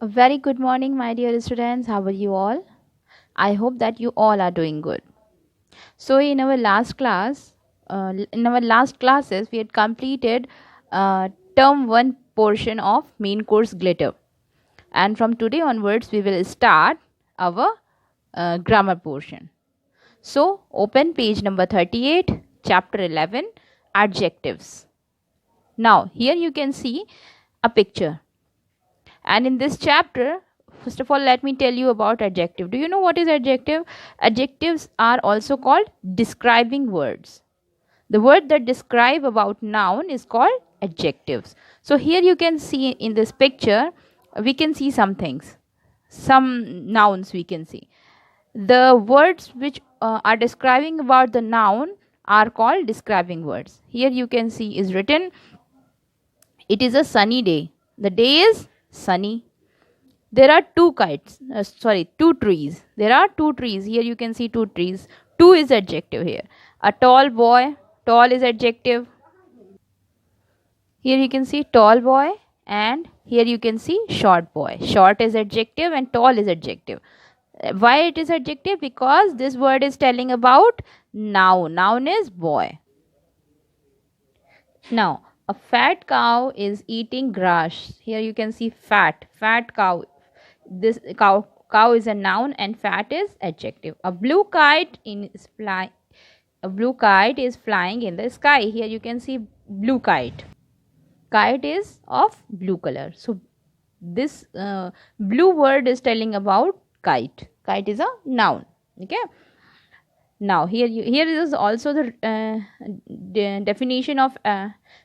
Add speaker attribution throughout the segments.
Speaker 1: A very good morning, my dear students. How are you all? I hope that you all are doing good. So, in our last classes, we had completed term one portion of main course glitter, and from today onwards, we will start our grammar portion. So, open page number 38, chapter 11, adjectives. Now, here you can see a picture. And in this chapter, first of all, let me tell you about adjective. Do you know what is adjective? Adjectives are also called describing words. The word that describe about noun is called adjectives. So here you can see in this picture, we can see some things, some nouns we can see. The words which are describing about the noun are called describing words. Here you can see is written, it is a sunny day. The day is sunny. There are two trees. There are two trees. Here you can see two trees. Two is adjective here. A tall boy. Tall is adjective. Here you can see tall boy, and here you can see short boy. Short is adjective and tall is adjective. Why it is adjective? Because this word is telling about noun. Noun is boy. Now, a fat cow is eating grass. Here you can see fat. Fat cow. This cow is a noun and fat is adjective. A blue kite is flying in the sky. Here you can see blue kite. Kite is of blue color. So this blue word is telling about kite. Kite is a noun. Okay. Now here is also the definition of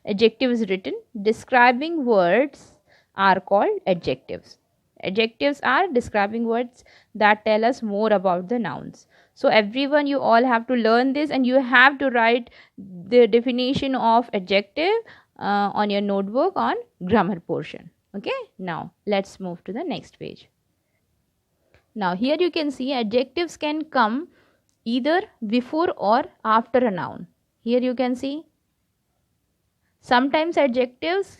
Speaker 1: adjective is written. Describing words are called adjectives. Adjectives are describing words that tell us more about the nouns. So everyone, you all have to learn this, and you have to write the definition of adjective on your notebook on grammar portion. Okay, now let's move to the next page. Now here you can see adjectives can come either before or after a noun. Here you can see sometimes adjectives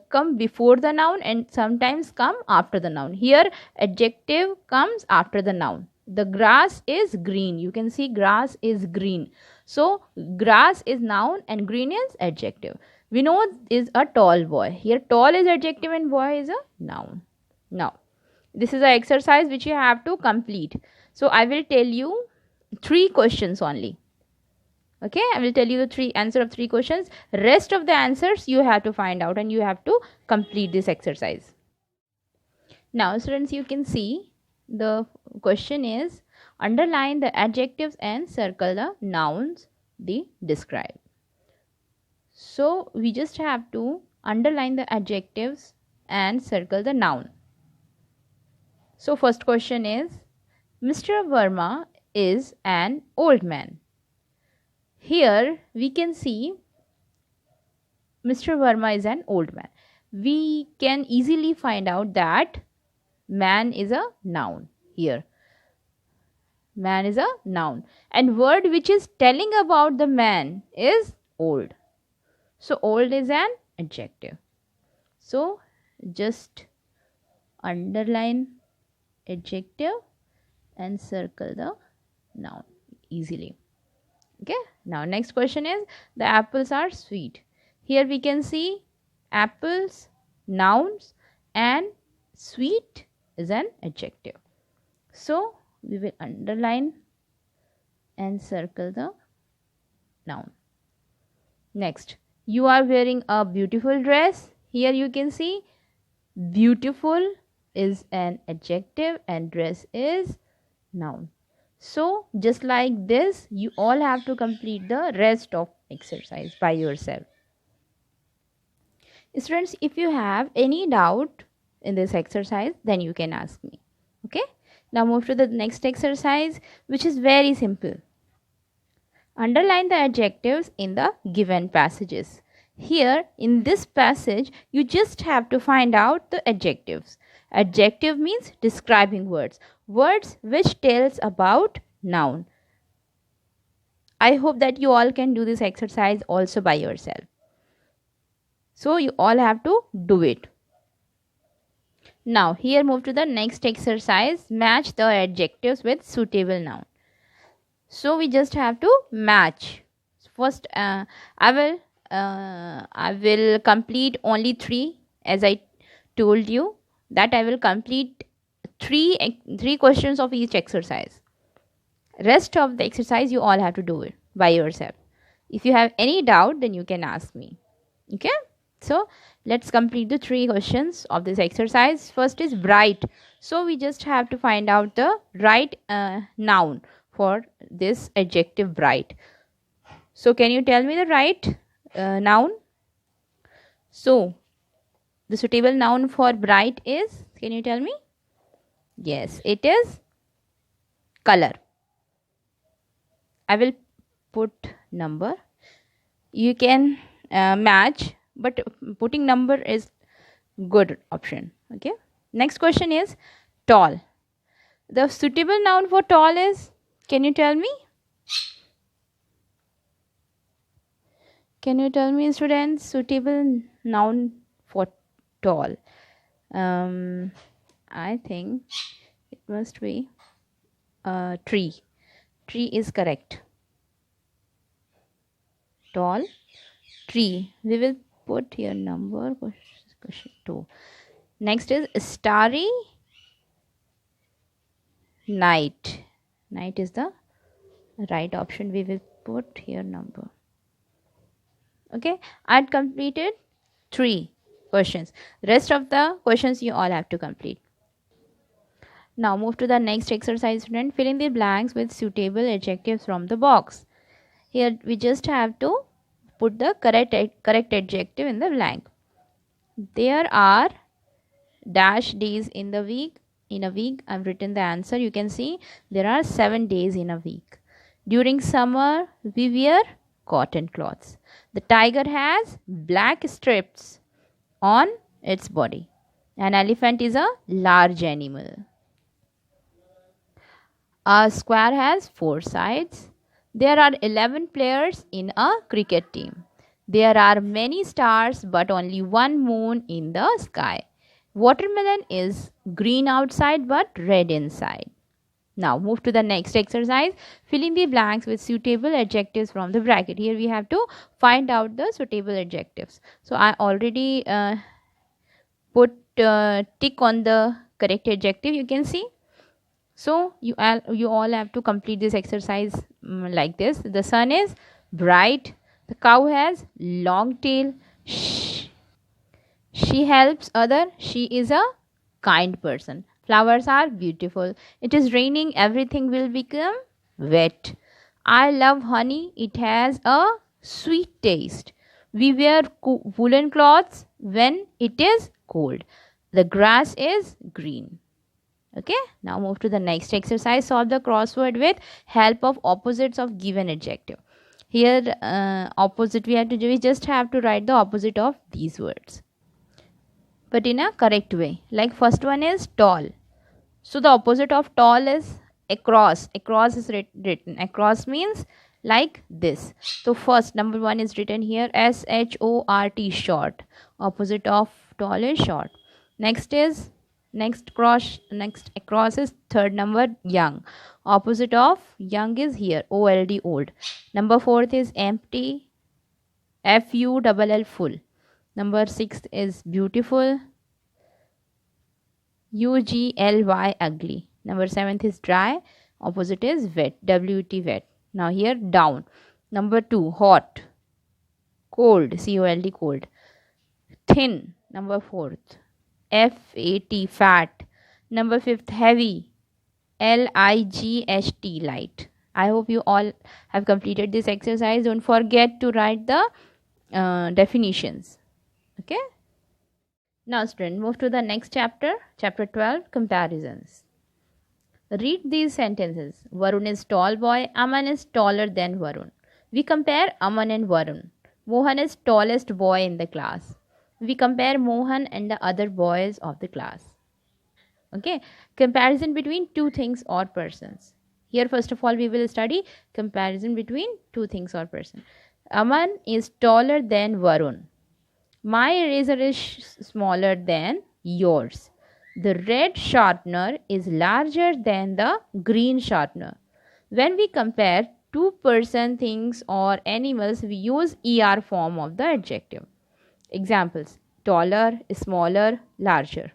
Speaker 1: come before the noun and sometimes come after the noun. Here adjective comes after the noun. The grass is green. You can see grass is green. So grass is noun and green is adjective. Vinod is a tall boy. Here tall is adjective and boy is a noun. Now this is an exercise which you have to complete. So I will tell you three questions only. Okay, I will tell you the three answer of three questions. Rest of the answers you have to find out and you have to complete this exercise. Now students, you can see the question is underline the adjectives and circle the nouns they describe. So we just have to underline the adjectives and circle the noun. So first question is, Mr. Verma is an old man. Here we can see Mr. Verma is an old man. We can easily find out that man is a noun here. Man is a noun. And word which is telling about the man is old. So old is an adjective. So just underline adjective and circle the noun easily. Okay, now next question is the apples are sweet. Here we can see apples, nouns, and sweet is an adjective. So we will underline and circle the noun. Next, you are wearing a beautiful dress. Here you can see beautiful is an adjective and dress is noun. So just like this, you all have to complete the rest of exercise by yourself. Students, if you have any doubt in this exercise, then you can ask me. Okay, now move to the next exercise, which is very simple. Underline the adjectives in the given passages. Here in this passage, you just have to find out the adjectives. Adjective means describing words. Words which tells about noun. I hope that you all can do this exercise also by yourself. So you all have to do it. Now here move to the next exercise. Match the adjectives with suitable noun. So we just have to match. First I will complete only 3, as I told you that I will complete three questions of each exercise. Rest of the exercise you all have to do it by yourself. If you have any doubt, then you can ask me. Okay, so let's complete the 3 questions of this exercise. First is bright. So we just have to find out the right noun for this adjective bright. So can you tell me the right noun? So the suitable noun for bright is, can you tell me? Yes, it is color. I will put number. You can match, but putting number is good option. Okay, next question is tall. The suitable noun for tall is, can you tell me? Can you tell me, students, suitable noun for tall? I think it must be tree. Tree is correct. Tall, tree. We will put here number, question 2. Next is starry night. Night is the right option. We will put here number. Okay, I had completed 3 questions. Rest of the questions you all have to complete. Now move to the next exercise, student. Fill in the blanks with suitable adjectives from the box. Here we just have to put the correct adjective in the blank. There are dash days in the week. In a week, I've written the answer. You can see there are 7 days in a week. During summer, we wear cotton cloths. The tiger has black strips on its body. An elephant is a large animal. A square has 4 sides. There are 11 players in a cricket team. There are many stars but only one moon in the sky. Watermelon is green outside but red inside. Now move to the next exercise. Fill in the blanks with suitable adjectives from the bracket. Here we have to find out the suitable adjectives. So I already put tick on the correct adjective, you can see. So you all have to complete this exercise like this. The sun is bright. The cow has long tail. She helps other. She is a kind person. Flowers are beautiful. It is raining. Everything will become wet. I love honey. It has a sweet taste. We wear woolen cloths when it is cold. The grass is green. Okay, now move to the next exercise. Solve the crossword with help of opposites of given adjective. Here opposite we just have to write the opposite of these words, but in a correct way. Like first one is tall. So the opposite of tall is across. Across is written. Across means like this. So first number 1 is written here, short, short. Opposite of tall is short. Next across is third number, young. Opposite of young is here, old, old. Number 4th is empty, full, full. Number 6th is beautiful, ugly, ugly. Number 7th is dry. Opposite is wet, wet, wet. Now here down. Number 2, hot, cold, cold, cold. Thin. Number 4th, fat, fat. Number 5th, heavy, light, light. I hope you all have completed this exercise. Don't forget to write the definitions. Okay. Now student, move to the next chapter, chapter 12, comparisons. Read these sentences. Varun is tall boy. Aman is taller than Varun. We compare Aman and Varun. Mohan is tallest boy in the class. We compare Mohan and the other boys of the class. Okay, comparison between 2 things or persons. Here first of all we will study comparison between 2 things or person. Aman is taller than Varun. My eraser is smaller than yours. The red sharpener is larger than the green sharpener. When we compare two person, things, or animals, we use er form of the adjective. Examples: taller, smaller, larger.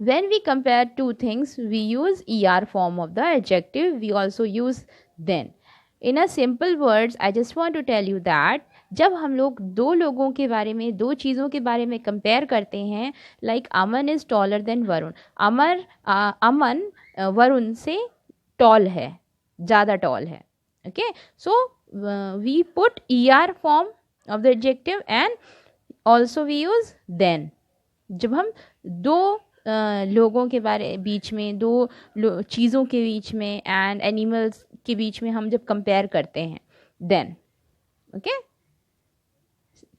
Speaker 1: When we compare two things, we use er form of the adjective. We also use then. In a simple words, I just want to tell you that जब हम लोग दो लोगों के बारे में, दो चीज़ों के बारे में कंपेयर करते हैं, like Aman is taller than Varun. Aman Varun से टॉल है, ज़्यादा टॉल है. Okay, so we put er form of the adjective and also we use than. जब हम दो लोगों के बीच में, दो चीज़ों के बीच में एंड एनिमल्स के बीच में हम जब कंपेयर करते हैं, then. Okay,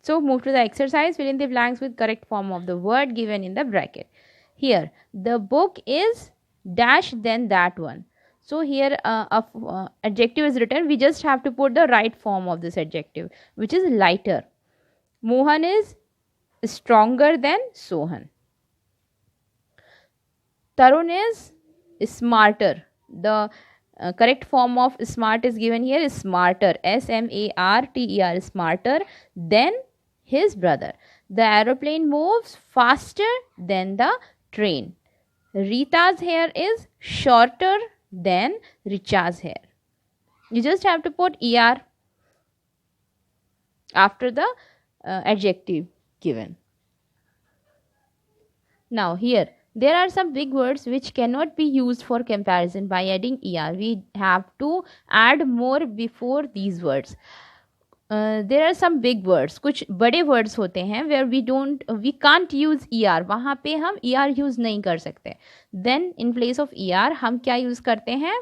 Speaker 1: so move to the exercise. Fill in the blanks with correct form of the word given in the bracket. Here the book is dash then that one. So here adjective is written. We just have to put the right form of this adjective, which is lighter. Mohan is stronger than Sohan. Tarun is smarter. The correct form of smart is given here is smarter. SMARTER, smarter than his brother. The aeroplane moves faster than the train. Rita's hair is shorter than Richa's hair. You just have to put er after the adjective given. Now here there are some big words which cannot be used for comparison by adding er. We have to add more before these words. There are some big words. कुछ बड़े words होते हैं where we can't use er. वहाँ पे हम er use नहीं कर सकते. Then in place of er हम क्या use करते हैं?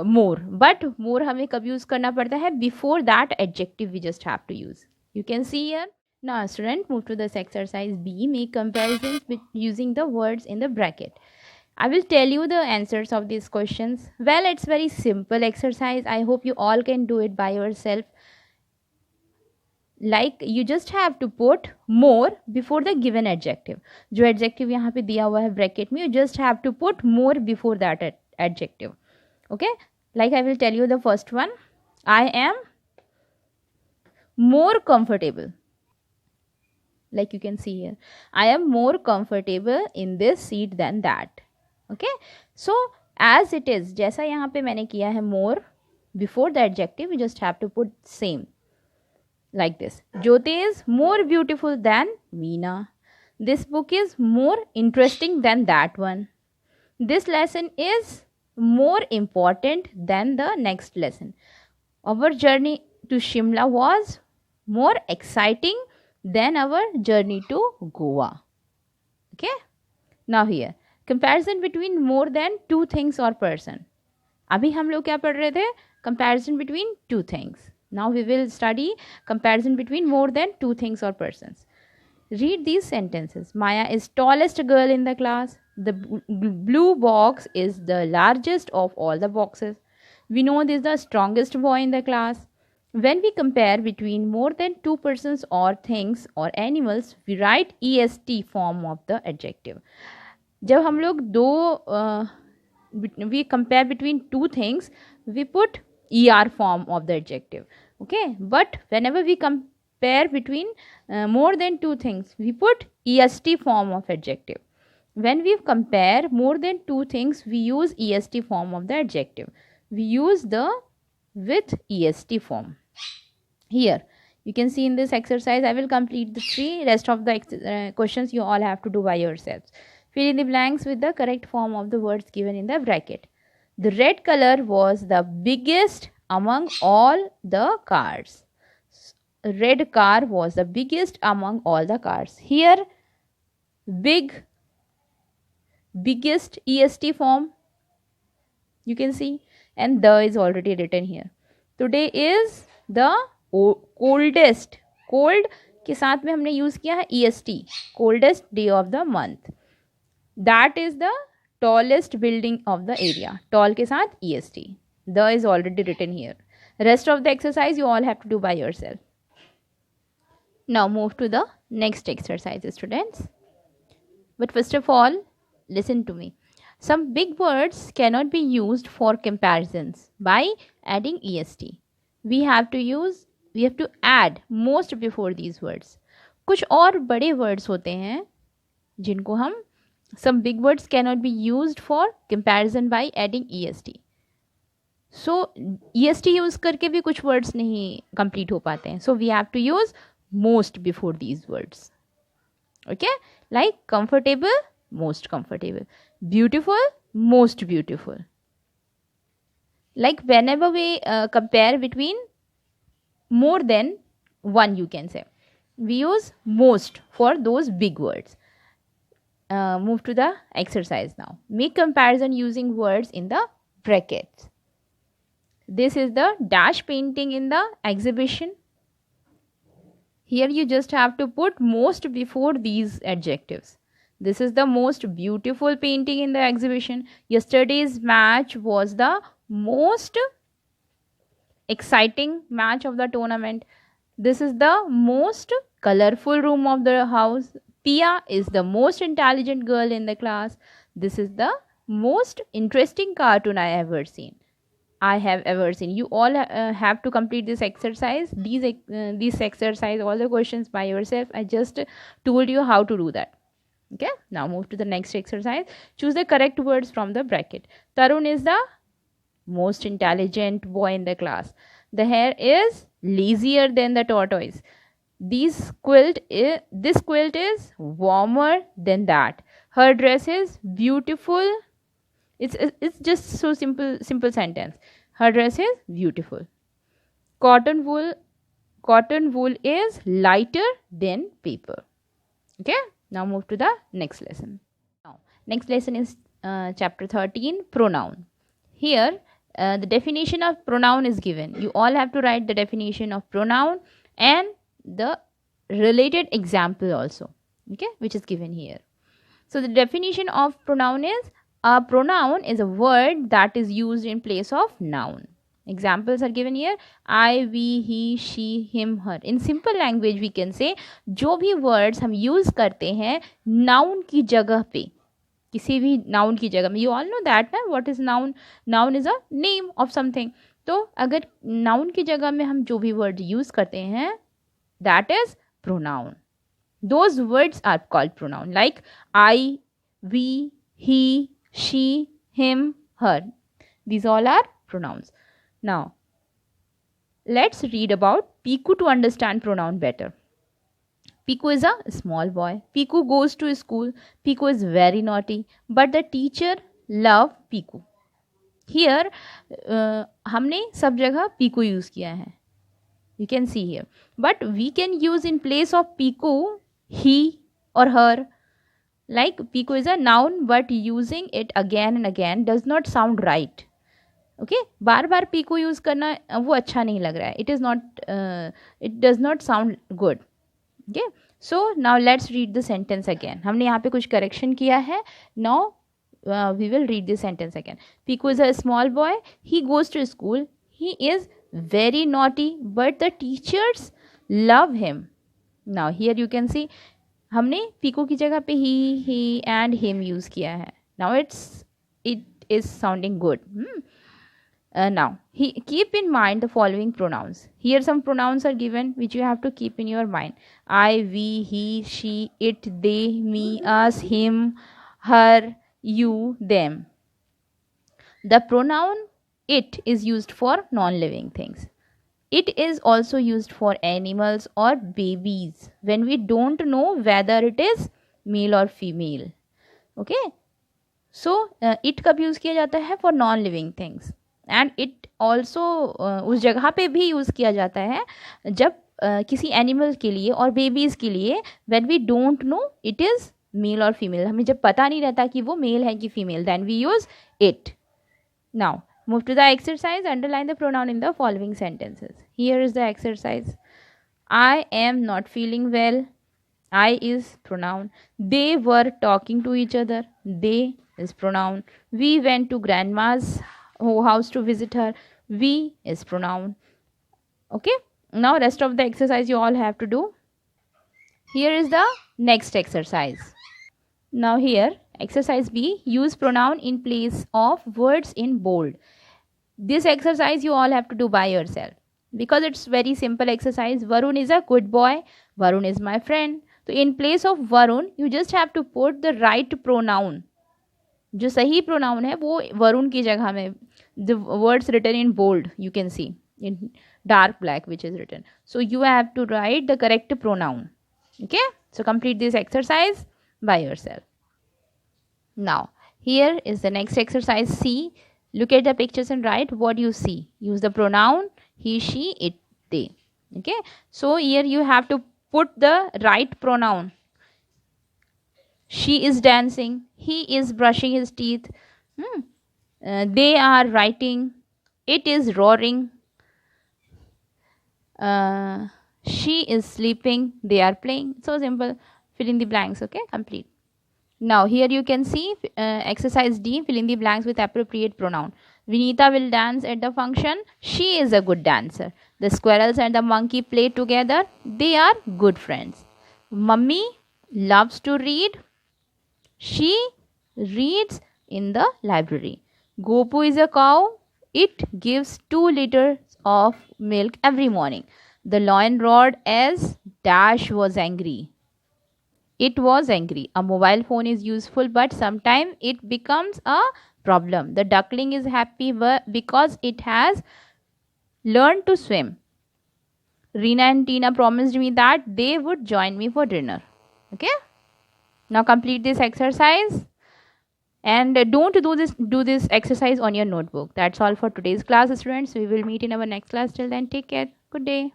Speaker 1: More. But more हमें कब use करना पड़ता है? Before that adjective we just have to use. You can see here. Now student, move to this exercise B. Make comparisons with using the words in the bracket. I will tell you the answers of these questions. Well, it's very simple exercise. I hope you all can do it by yourself. Like you just have to put more before the given adjective. जो adjective यहाँ पे दिया हुआ है bracket में, you just have to put more before that adjective. Okay? Like I will tell you the first one. I am more comfortable. Like you can see here, I am more comfortable in this seat than that. Okay, so as it is, जैसा यहाँ पे मैंने किया है more before the adjective, you just have to put same like this. Jyoti is more beautiful than Meena. This book is more interesting than that one. This lesson is more important than the next lesson. Our journey to Shimla was more exciting than our journey to Goa. Okay, now here comparison between more than two things or person. अभी हम लोग क्या पढ़ रहे थे? Comparison between two things. Now we will study comparison between more than two things or persons. Read these sentences. Maya is tallest girl in the class. The blue box is the largest of all the boxes. Vinod is the strongest boy in the class. When we compare between more than two persons or things or animals, we write est form of the adjective. जब हम लोग we compare between two things, we put er form of the adjective. Okay, but whenever we compare between more than two things, we put est form of adjective. When we compare more than two things, we use est form of the adjective. We use the with est form. Here you can see in this exercise, I will complete the three. Rest of the questions you all have to do by yourselves. Fill in the blanks with the correct form of the words given in the bracket. The red color was the biggest among all the cars. Red car was the biggest among all the cars. Here biggest est form you can see, and the is already written here. Today is the coldest. Cold के साथ में हमने use किया है est, coldest day of the month. That is the tallest building of the area. Tall के साथ est. The is already written here. Rest of the exercise you all have to do by yourself. Now move to the next exercise, students. But first of all, listen to me. Some big words cannot be used for comparisons by adding est. We have to add most before these words. कुछ और बड़े words होते हैं जिनको हम some big words cannot be used for comparison by adding est. So est use करके भी कुछ words नहीं complete हो पाते हैं. So we have to use most before these words. Okay, like comfortable, most comfortable, beautiful, most beautiful. Like whenever we compare between more than one, you can say we use most for those big words. Move to the exercise now. Make comparison using words in the brackets. This is the dash painting in the exhibition. Here you just have to put most before these adjectives. This is the most beautiful painting in the exhibition. Yesterday's match was the most exciting match of the tournament. This is the most colorful room of the house. Pia is the most intelligent girl in the class. This is the most interesting cartoon I have ever seen. You all have to complete this exercise. These exercise, all the questions by yourself. I just told you how to do that. Okay, now move to the next exercise. Choose the correct words from the bracket. Tarun is the most intelligent boy in the class. The hare is lazier than the tortoise. This quilt is warmer than that. Her dress is beautiful. It's just so simple sentence. Her dress is beautiful. Cotton wool is lighter than paper. Okay, now move to the next lesson. Now next lesson is chapter 13, pronoun. Here the definition of pronoun is given. You all have to write the definition of pronoun and the related example also, okay, which is given here. So the definition of pronoun is: a pronoun is a word that is used in place of noun. Examples are given here: I, we, he, she, him, her. In simple language we can say जो भी words हम use करते हैं noun की जगह पे, किसी भी noun की जगह में. You all know that ना, what is noun? Noun is a name of something. तो अगर noun की जगह में हम जो भी word use करते हैं, that is pronoun. Those words are called pronoun, like I, we, he, she, him, her. These all are pronouns. Now let's read about Piku to understand pronoun better. Piku is a small boy. Piku goes to school. Piku is very naughty, but the teacher love Piku. Here हमने सब जगह Piku use किया है. You can see here, but we can use in place of Piku he or her. Like Piku is a noun, but using it again and again does not sound right. Okay, bar bar Piku use करना वो अच्छा नहीं लग रहा है. It does not sound good. Okay, so now let's read the sentence again. हमने यहाँ पे कुछ correction किया है. Now we will read this sentence again. Piku is a small boy. He goes to school. He is very naughty, but the teachers love him. Now here you can see हमने Piku की जगह पे he and him use किया है. Now it is sounding good. Now keep in mind the following pronouns. Here some pronouns are given which you have to keep in your mind: I, we, he, she, it, they, me, us, him, her, you, them. The pronoun it is used for non-living things. It is also used for animals or babies when we don't know whether it is male or female. Okay, so it कब use किया जाता है? For non-living things. And it also उस जगह पे भी use किया जाता है जब किसी एनिमल के लिए और बेबीज़ के लिए, when we don't know it is male or female. हमें जब पता नहीं रहता कि वो मेल है कि female, then we use it. Now move to the exercise. Underline the pronoun in the following sentences. Here is the exercise. I am not feeling well. I is pronoun. They were talking to each other. They is pronoun. We went to grandma's house to visit her. We is pronoun. Okay, now rest of the exercise you all have to do. Here is the next exercise. Now here, exercise B, use pronoun in place of words in bold. This exercise you all have to do by yourself because it's very simple exercise. Varun is a good boy. Varun is my friend. So in place of Varun, you just have to put the right pronoun. जो सही pronoun है वो वरुण की जगह में. The words written in bold you can see in dark black which is written. So you have to write the correct pronoun. Okay. So complete this exercise by yourself. Now here is the next exercise C. Look at the pictures and write what you see. Use the pronoun he, she, it, they. Okay. So here you have to put the right pronoun. She is dancing. He is brushing his teeth. They are writing. It is roaring. She is sleeping. They are playing. So simple. Fill in the blanks. Okay. Complete. Now here you can see exercise D. Fill in the blanks with appropriate pronoun. Vinita will dance at the function. She is a good dancer. The squirrels and the monkey play together. They are good friends. Mummy loves to read. She reads in the library. Gopu is a cow. It gives 2 liters of milk every morning. The lion roared as Dash was angry. It was angry. A mobile phone is useful, but sometimes it becomes a problem. The duckling is happy because it has learned to swim. Reena and Tina promised me that they would join me for dinner. Okay? Now complete this exercise and don't do this exercise on your notebook. That's all for today's class, students. We will meet in our next class. Till then, take care. Good day.